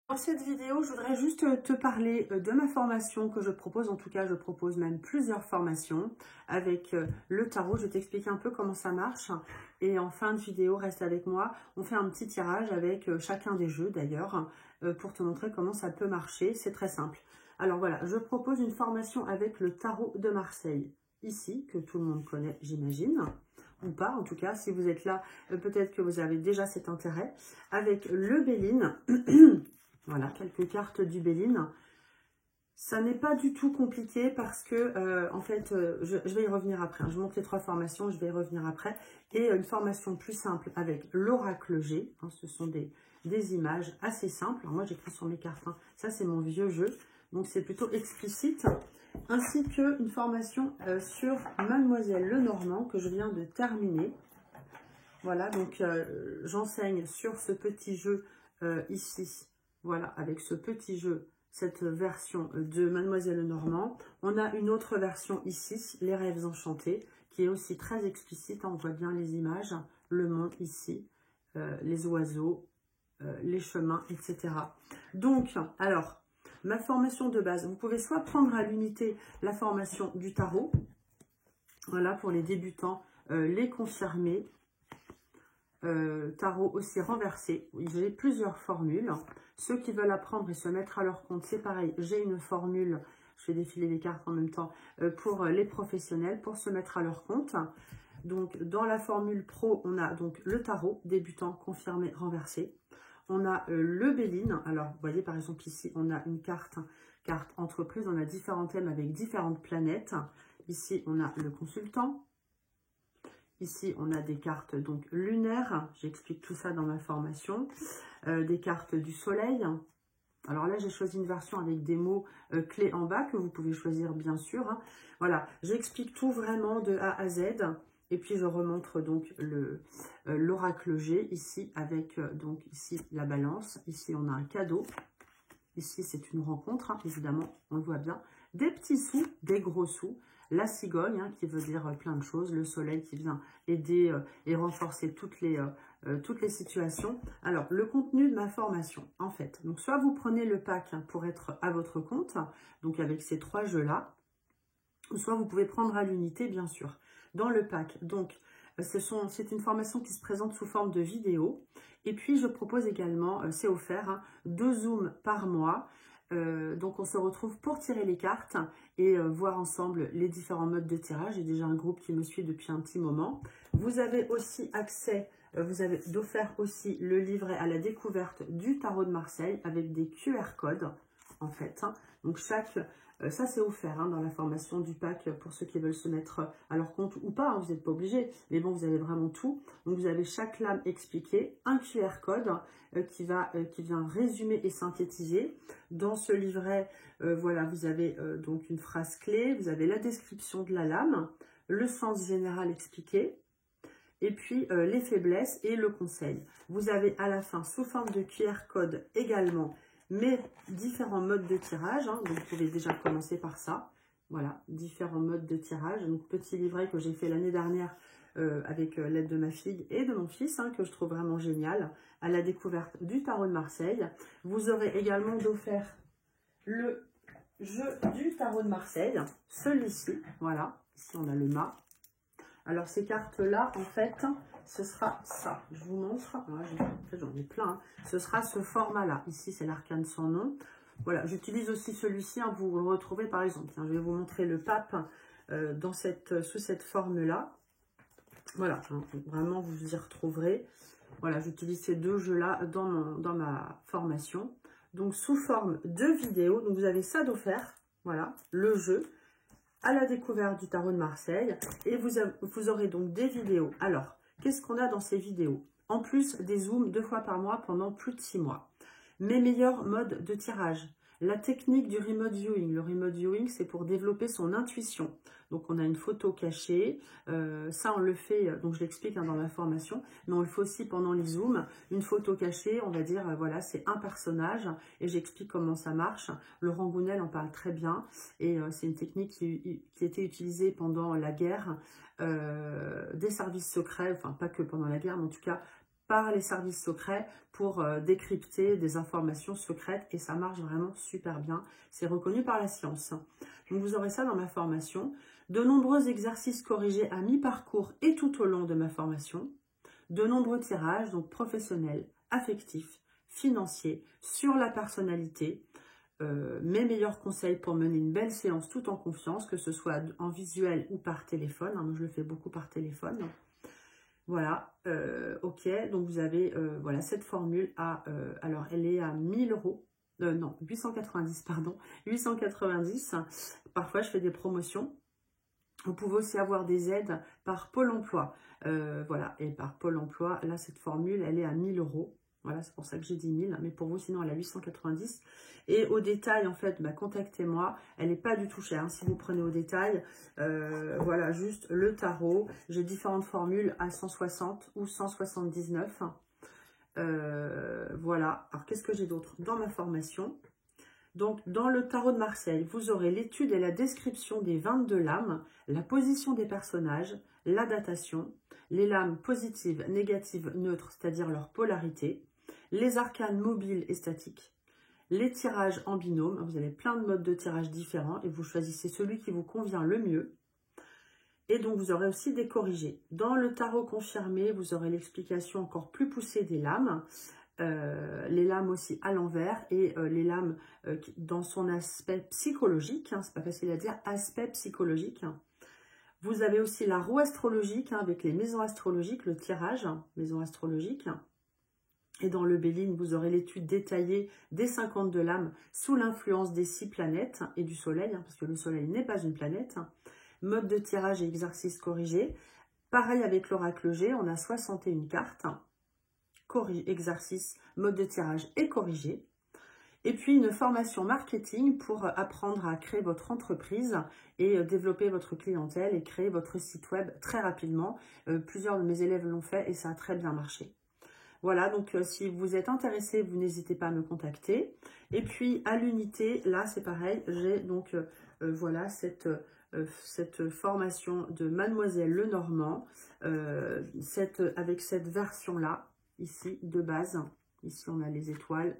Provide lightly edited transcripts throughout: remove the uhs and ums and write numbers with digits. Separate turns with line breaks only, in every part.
Dans cette vidéo, je voudrais juste te parler de ma formation que je propose. En tout cas, je propose même plusieurs formations avec le tarot. Je vais t'expliquer un peu comment ça marche. Et en fin de vidéo, reste avec moi. On fait un petit tirage avec chacun des jeux d'ailleurs pour te montrer comment ça peut marcher. C'est très simple. Alors voilà, je propose une formation avec le tarot de Marseille. Ici, que tout le monde connaît, j'imagine. Ou pas, en tout cas, si vous êtes là, peut-être que vous avez déjà cet intérêt. Avec le Béline. Voilà, quelques cartes du Béline. Ça n'est pas du tout compliqué parce que, en fait, je vais y revenir après. Je vous montre les 3 formations, je vais y revenir après. Et une formation plus simple avec l'oracle G. Hein, ce sont des images assez simples. Alors moi, j'écris sur mes cartes. Hein. Ça, c'est mon vieux jeu. Donc, c'est plutôt explicite. Ainsi qu'une formation sur Mademoiselle Lenormand que je viens de terminer. Voilà, donc j'enseigne sur ce petit jeu ici. Voilà, avec ce petit jeu, cette version de Mademoiselle Lenormand. On a une autre version ici, Les Rêves Enchantés, qui est aussi très explicite. On voit bien les images, le monde ici, les oiseaux, les chemins, etc. Donc, alors, ma formation de base, vous pouvez soit prendre à l'unité la formation du tarot, voilà, pour les débutants, les confirmés, tarot aussi renversé. J'ai plusieurs formules. Ceux qui veulent apprendre et se mettre à leur compte, c'est pareil. J'ai une formule, je vais défiler les cartes en même temps, pour les professionnels, pour se mettre à leur compte. Donc, dans la formule pro, on a donc le tarot, débutant, confirmé, renversé. On a le Béline. Alors, vous voyez, par exemple, ici, on a une carte entreprise. On a différents thèmes avec différentes planètes. Ici, on a le consultant. Ici, on a des cartes donc lunaires. J'explique tout ça dans ma formation. Des cartes du soleil. Alors là, j'ai choisi une version avec des mots clés en bas que vous pouvez choisir bien sûr. Hein. Voilà, j'explique tout vraiment de A à Z. Et puis, je remontre donc l'oracle G ici avec donc ici la balance. Ici, on a un cadeau. Ici, c'est une rencontre, hein, évidemment, on le voit bien. Des petits sous, des gros sous. La cigogne, hein, qui veut dire plein de choses. Le soleil qui vient aider et renforcer toutes les situations. Alors, le contenu de ma formation, en fait. Donc, soit vous prenez le pack hein, pour être à votre compte, donc avec ces 3 jeux-là, ou soit vous pouvez prendre à l'unité, bien sûr. Dans le pack, donc, c'est une formation qui se présente sous forme de vidéo. Et puis, je propose également, c'est offert, hein, 2 Zooms par mois. Donc, on se retrouve pour tirer les cartes et voir ensemble les différents modes de tirage. J'ai déjà un groupe qui me suit depuis un petit moment. Vous avez aussi accès, vous avez d'offert aussi le livret à la découverte du tarot de Marseille avec des QR codes, en fait. Hein. Donc, ça, c'est offert hein, dans la formation du pack pour ceux qui veulent se mettre à leur compte ou pas. Hein, vous n'êtes pas obligé. Mais bon, vous avez vraiment tout. Donc, vous avez chaque lame expliquée, un QR code qui vient résumer et synthétiser. Dans ce livret, voilà, vous avez donc une phrase clé. Vous avez la description de la lame, le sens général expliqué. Et puis, les faiblesses et le conseil. Vous avez à la fin, sous forme de QR code également, mes différents modes de tirage. Hein, donc, vous pouvez déjà commencer par ça. Voilà, différents modes de tirage. Donc, petit livret que j'ai fait l'année dernière avec l'aide de ma fille et de mon fils, hein, que je trouve vraiment génial, à la découverte du tarot de Marseille. Vous aurez également d'offert le jeu du tarot de Marseille, celui-ci. Voilà, ici on a le mât. Alors, ces cartes-là, en fait, ce sera ça. Je vous montre. En fait, j'en ai plein. Hein. Ce sera ce format-là. Ici, c'est l'arcane sans nom. Voilà, j'utilise aussi celui-ci. Hein, vous le retrouvez, par exemple. Hein, je vais vous montrer le pape sous cette forme-là. Voilà, hein, vraiment, vous y retrouverez. Voilà, j'utilise ces 2 jeux-là dans ma formation. Donc, sous forme de vidéo. Donc, vous avez ça d'offert. Voilà, le jeu. À la découverte du tarot de Marseille. Et vous aurez donc des vidéos. Alors, qu'est-ce qu'on a dans ces vidéos? En plus des zooms 2 fois par mois pendant plus de 6 mois. Mes meilleurs modes de tirage. La technique du remote viewing. Le remote viewing, c'est pour développer son intuition. Donc, on a une photo cachée. Ça, on le fait, donc je l'explique hein, dans la formation, mais on le fait aussi pendant les zooms. Une photo cachée, on va dire, voilà, c'est un personnage et j'explique comment ça marche. Laurent Gounel en parle très bien et c'est une technique qui a été utilisée pendant la guerre des services secrets, enfin, pas que pendant la guerre, mais en tout cas, par les services secrets pour décrypter des informations secrètes et ça marche vraiment super bien. C'est reconnu par la science. Donc vous aurez ça dans ma formation. De nombreux exercices corrigés à mi-parcours et tout au long de ma formation. De nombreux tirages, donc professionnels, affectifs, financiers, sur la personnalité. Mes meilleurs conseils pour mener une belle séance tout en confiance, que ce soit en visuel ou par téléphone. Moi, je le fais beaucoup par téléphone. Voilà, ok, donc vous avez voilà, cette formule à, alors elle est à 1000 euros, non, 890, pardon, 890. Parfois, je fais des promotions. Vous pouvez aussi avoir des aides par Pôle emploi. Voilà, et par Pôle emploi, là, cette formule, elle est à 1000 euros. Voilà, c'est pour ça que j'ai dit 1000, mais pour vous, sinon, elle est à 890. Et au détail, en fait, bah, contactez-moi. Elle n'est pas du tout chère, hein, si vous prenez au détail. Voilà, juste le tarot. J'ai différentes formules à 160 ou 179. Voilà. Alors, qu'est-ce que j'ai d'autre dans ma formation? Donc, dans le tarot de Marseille, vous aurez l'étude et la description des 22 lames, la position des personnages, la datation, les lames positives, négatives, neutres, c'est-à-dire leur polarité, les arcanes mobiles et statiques, les tirages en binôme. Vous avez plein de modes de tirage différents et vous choisissez celui qui vous convient le mieux. Et donc, vous aurez aussi des corrigés. Dans le tarot confirmé, vous aurez l'explication encore plus poussée des lames. Les lames aussi à l'envers et les lames dans son aspect psychologique, hein, c'est pas facile à dire, aspect psychologique. Vous avez aussi la roue astrologique hein, avec les maisons astrologiques, le tirage, maison astrologique. Et dans le Béline, vous aurez l'étude détaillée des 52 lames sous l'influence des 6 planètes et du Soleil, hein, parce que le Soleil n'est pas une planète. Mode de tirage et exercice corrigé. Pareil avec l'oracle G, on a 61 cartes. Exercice, mode de tirage et corrigé. Et puis une formation marketing pour apprendre à créer votre entreprise et développer votre clientèle et créer votre site web très rapidement. Plusieurs de mes élèves l'ont fait et ça a très bien marché. Voilà, donc si vous êtes intéressé, vous n'hésitez pas à me contacter. Et puis à l'unité, là c'est pareil, j'ai donc voilà cette formation de Mademoiselle Lenormand, avec cette version-là, ici, de base. Ici, on a les étoiles.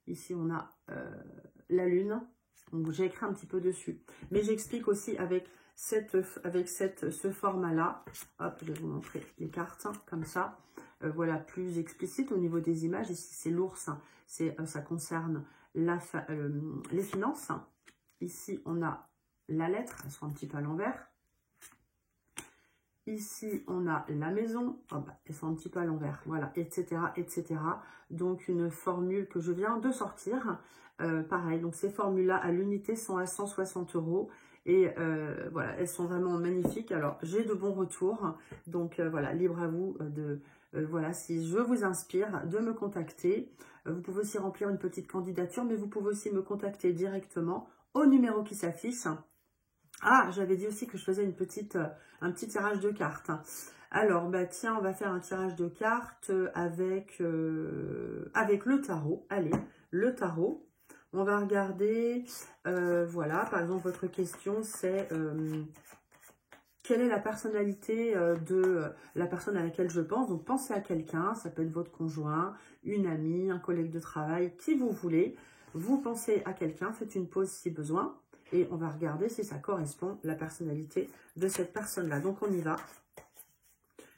Ici, on a la lune. Donc, j'ai écrit un petit peu dessus. Mais j'explique aussi avec ce format-là. Hop, je vais vous montrer les cartes, comme ça. Voilà, plus explicite au niveau des images. Ici, c'est l'ours. Ça concerne les finances. Ici, on a la lettre. Elles sont un petit peu à l'envers. Ici, on a la maison, oh bah, elles sont un petit peu à l'envers, voilà, etc., etc. Donc, une formule que je viens de sortir. Pareil, donc ces formules-là à l'unité sont à 160 euros. Et voilà, elles sont vraiment magnifiques. Alors, j'ai de bons retours. Donc, voilà, libre à vous voilà, si je vous inspire, de me contacter. Vous pouvez aussi remplir une petite candidature, mais vous pouvez aussi me contacter directement au numéro qui s'affiche. Ah, j'avais dit aussi que je faisais un petit tirage de cartes. Alors, bah tiens, on va faire un tirage de cartes avec le tarot. Allez, le tarot. On va regarder, voilà, par exemple, votre question, c'est quelle est la personnalité de la personne à laquelle je pense. Donc, pensez à quelqu'un, ça peut être votre conjoint, une amie, un collègue de travail, qui vous voulez. Vous pensez à quelqu'un, faites une pause si besoin. Et on va regarder si ça correspond à la personnalité de cette personne-là. Donc, on y va.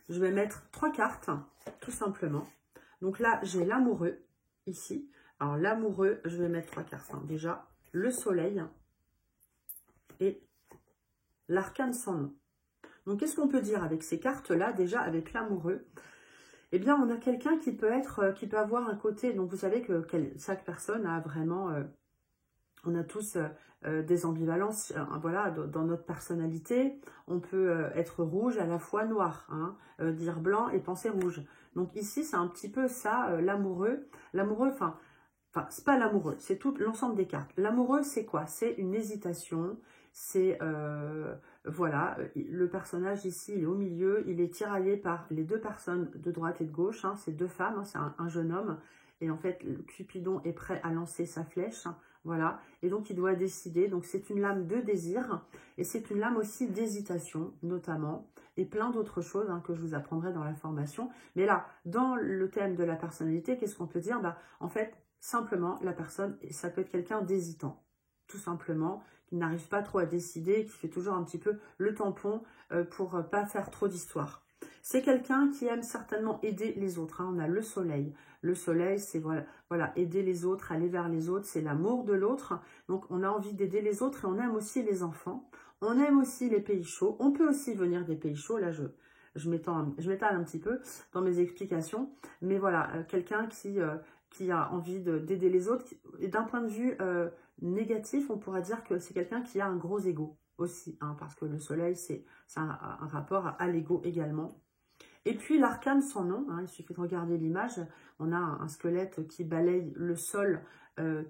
Je vais mettre 3 cartes, tout simplement. Donc là, j'ai l'amoureux, ici. Alors, l'amoureux, je vais mettre 3 cartes. Hein. Déjà, le soleil et l'arcane sans nom. Donc, qu'est-ce qu'on peut dire avec ces cartes-là, déjà, avec l'amoureux? Eh bien, on a quelqu'un qui peut avoir un côté... Donc, vous savez que chaque personne a vraiment... on a tous des ambivalences, voilà, dans notre personnalité. On peut être rouge à la fois noir, hein, dire blanc et penser rouge. Donc ici, c'est un petit peu ça, l'amoureux. L'amoureux, enfin, c'est pas l'amoureux, c'est tout l'ensemble des cartes. L'amoureux, c'est quoi? C'est une hésitation, c'est, voilà, le personnage ici, il est au milieu, il est tiraillé par les deux personnes de droite et de gauche, hein, c'est deux femmes, hein, c'est un jeune homme, et en fait, le Cupidon est prêt à lancer sa flèche, hein, voilà, et donc il doit décider. Donc c'est une lame de désir, et c'est une lame aussi d'hésitation, notamment, et plein d'autres choses que je vous apprendrai dans la formation. Mais là, dans le thème de la personnalité, qu'est-ce qu'on peut dire? En fait, simplement, la personne, ça peut être quelqu'un d'hésitant, tout simplement, qui n'arrive pas trop à décider, qui fait toujours un petit peu le tampon pour pas faire trop d'histoire. C'est quelqu'un qui aime certainement aider les autres. On a le soleil. Le soleil, c'est voilà, aider les autres, aller vers les autres, c'est l'amour de l'autre. Donc, on a envie d'aider les autres et on aime aussi les enfants. On aime aussi les pays chauds. On peut aussi venir des pays chauds. Là, je m'étale un petit peu dans mes explications. Mais voilà, quelqu'un qui a envie d'aider les autres. Et d'un point de vue négatif, on pourrait dire que c'est quelqu'un qui a un gros ego aussi. Parce que le soleil, c'est un rapport à l'ego également. Et puis l'arcane sans nom, il suffit de regarder l'image, on a un squelette qui balaye le sol,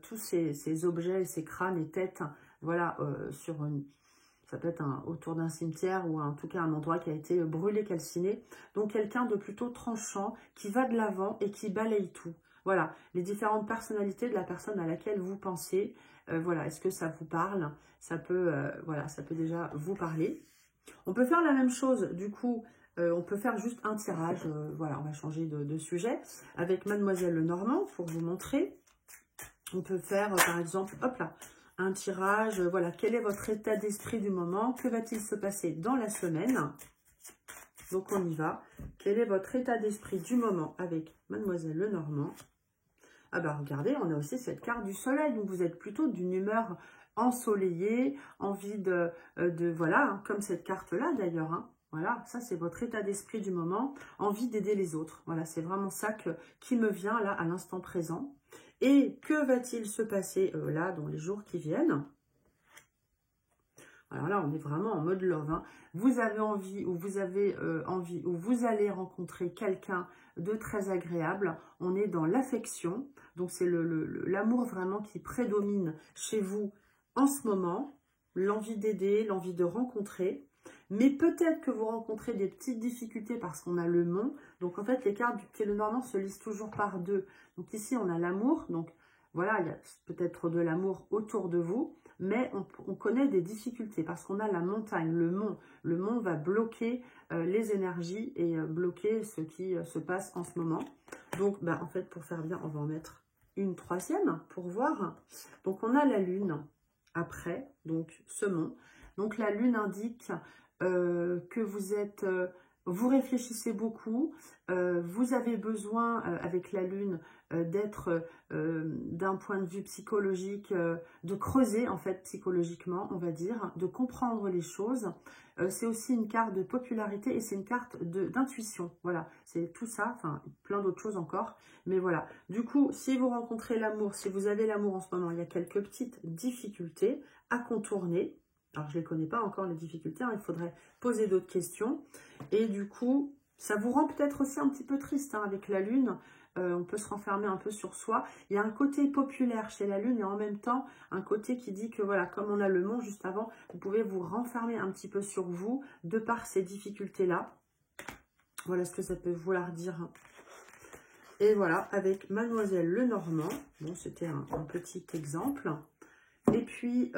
tous ces objets, ces crânes et têtes, voilà, ça peut être autour d'un cimetière ou en tout cas un endroit qui a été brûlé, calciné. Donc quelqu'un de plutôt tranchant, qui va de l'avant et qui balaye tout. Voilà, les différentes personnalités de la personne à laquelle vous pensez, voilà, est-ce que ça vous parle? Ça peut, voilà, ça peut déjà vous parler. On peut faire la même chose, du coup, on peut faire juste un tirage, voilà, on va changer de sujet, avec Mademoiselle Lenormand, pour vous montrer. On peut faire, par exemple, hop là, un tirage, voilà, quel est votre état d'esprit du moment? Que va-t-il se passer dans la semaine? Donc, on y va. Quel est votre état d'esprit du moment avec Mademoiselle Lenormand? Ah bah, regardez, on a aussi cette carte du soleil, donc vous êtes plutôt d'une humeur ensoleillée, envie voilà, comme cette carte-là d'ailleurs, Voilà, ça c'est votre état d'esprit du moment, envie d'aider les autres. Voilà, c'est vraiment ça qui me vient là à l'instant présent. Et que va-t-il se passer là dans les jours qui viennent? Alors là, on est vraiment en mode love. Vous avez envie ou vous avez envie ou vous allez rencontrer quelqu'un de très agréable. On est dans l'affection. Donc, c'est l'amour vraiment qui prédomine chez vous en ce moment. L'envie d'aider, l'envie de rencontrer. Mais peut-être que vous rencontrez des petites difficultés parce qu'on a le mont. Donc, en fait, les cartes du Lenormand se lisent toujours par deux. Donc, ici, on a l'amour. Donc, voilà, il y a peut-être de l'amour autour de vous. Mais on connaît des difficultés parce qu'on a la montagne, le mont. Le mont va bloquer les énergies et bloquer ce qui se passe en ce moment. Donc, en fait, pour faire bien, on va en mettre une troisième pour voir. Donc, on a la lune après, donc ce mont. Donc, la lune indique que vous réfléchissez beaucoup, vous avez besoin avec la lune d'être d'un point de vue psychologique, de creuser en fait psychologiquement, on va dire, de comprendre les choses. C'est aussi une carte de popularité et c'est une carte d'intuition. Voilà, c'est tout ça, enfin plein d'autres choses encore. Mais voilà, du coup, si vous rencontrez l'amour, si vous avez l'amour en ce moment, il y a quelques petites difficultés à contourner. Alors, je ne les connais pas encore, les difficultés, il faudrait poser d'autres questions. Et du coup, ça vous rend peut-être aussi un petit peu triste avec la lune. On peut se renfermer un peu sur soi. Il y a un côté populaire chez la lune et en même temps, un côté qui dit que, voilà, comme on a le mont juste avant, vous pouvez vous renfermer un petit peu sur vous de par ces difficultés-là. Voilà ce que ça peut vouloir dire. Et voilà, avec Mademoiselle Lenormand. Bon, c'était un petit exemple. Et puis,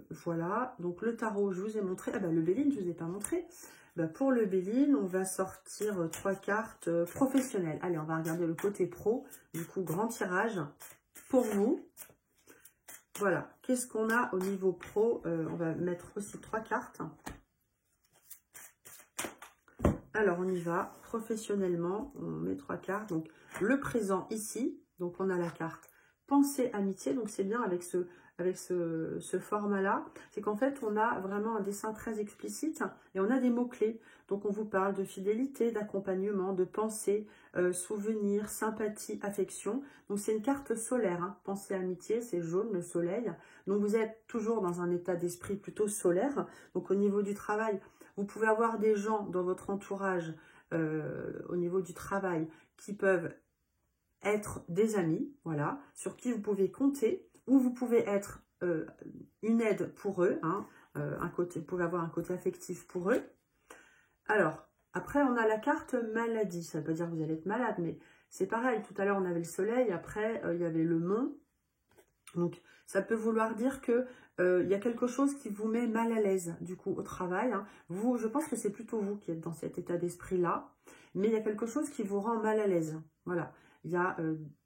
voilà, donc le tarot, je vous ai montré, le Béline, je ne vous ai pas montré. Pour le Béline, on va sortir 3 cartes professionnelles. Allez, on va regarder le côté pro, du coup, grand tirage pour vous. Voilà, qu'est-ce qu'on a au niveau pro? On va mettre aussi 3 cartes. Alors, on y va, professionnellement, on met 3 cartes. Donc, le présent ici, donc on a la carte pensée amitié, donc c'est bien avec ce format-là, c'est qu'en fait, on a vraiment un dessin très explicite et on a des mots-clés. Donc, on vous parle de fidélité, d'accompagnement, de pensée, souvenir, sympathie, affection. Donc, c'est une carte solaire. Pensée amitié, c'est jaune, le soleil. Donc, vous êtes toujours dans un état d'esprit plutôt solaire. Donc, au niveau du travail, vous pouvez avoir des gens dans votre entourage, au niveau du travail, qui peuvent être des amis, voilà, sur qui vous pouvez compter, ou vous pouvez être une aide pour eux, vous pouvez avoir un côté affectif pour eux. Alors, après, on a la carte maladie, ça veut pas dire que vous allez être malade, mais c'est pareil, tout à l'heure on avait le soleil, après il y avait le mont, donc Ça peut vouloir dire que il y a quelque chose qui vous met mal à l'aise, du coup, au travail. Hein. Vous, je pense que c'est plutôt vous qui êtes dans cet état d'esprit-là, mais il y a quelque chose qui vous rend mal à l'aise. Voilà, il y a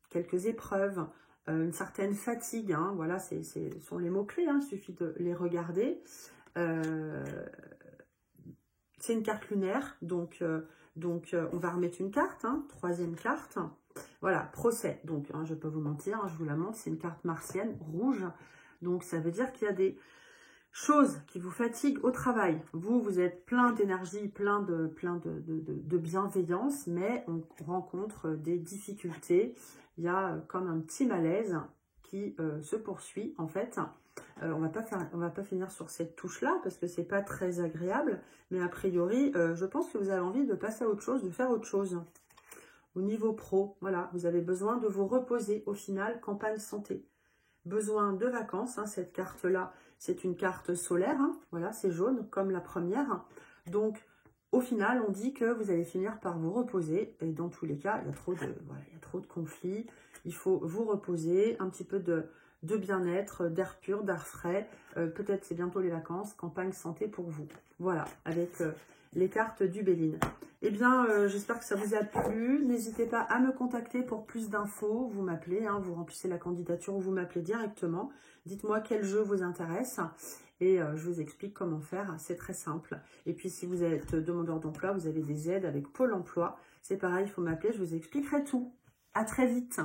quelques épreuves, une certaine fatigue, hein. Voilà, ce sont les mots-clés, hein. Il suffit de les regarder. C'est une carte lunaire, donc on va remettre une carte, hein, troisième carte. Voilà, procès, donc hein, je peux vous mentir, hein, je vous la montre, c'est une carte martienne, rouge. Donc ça veut dire qu'il y a des choses qui vous fatiguent au travail. Vous êtes plein d'énergie, plein de bienveillance, mais on rencontre des difficultés. Il y a comme un petit malaise qui se poursuit en fait. On va pas finir sur cette touche-là parce que c'est pas très agréable, mais a priori, je pense que vous avez envie de passer à autre chose, de faire autre chose. Au niveau pro, voilà, vous avez besoin de vous reposer. Au final, campagne santé. Besoin de vacances, hein, cette carte-là, c'est une carte solaire, hein, voilà, c'est jaune comme la première. Donc, au final, on dit que vous allez finir par vous reposer. Et dans tous les cas, il y a trop de conflits. Il faut vous reposer, un petit peu de bien-être, d'air pur, d'air frais. Peut-être c'est bientôt les vacances, campagne santé pour vous. Voilà, avec les cartes du Béline. Eh bien, j'espère que ça vous a plu. N'hésitez pas à me contacter pour plus d'infos. Vous m'appelez, hein, vous remplissez la candidature ou vous m'appelez directement. Dites-moi quel jeu vous intéresse et je vous explique comment faire. C'est très simple. Et puis, si vous êtes demandeur d'emploi, vous avez des aides avec Pôle emploi. C'est pareil, il faut m'appeler, je vous expliquerai tout. À très vite.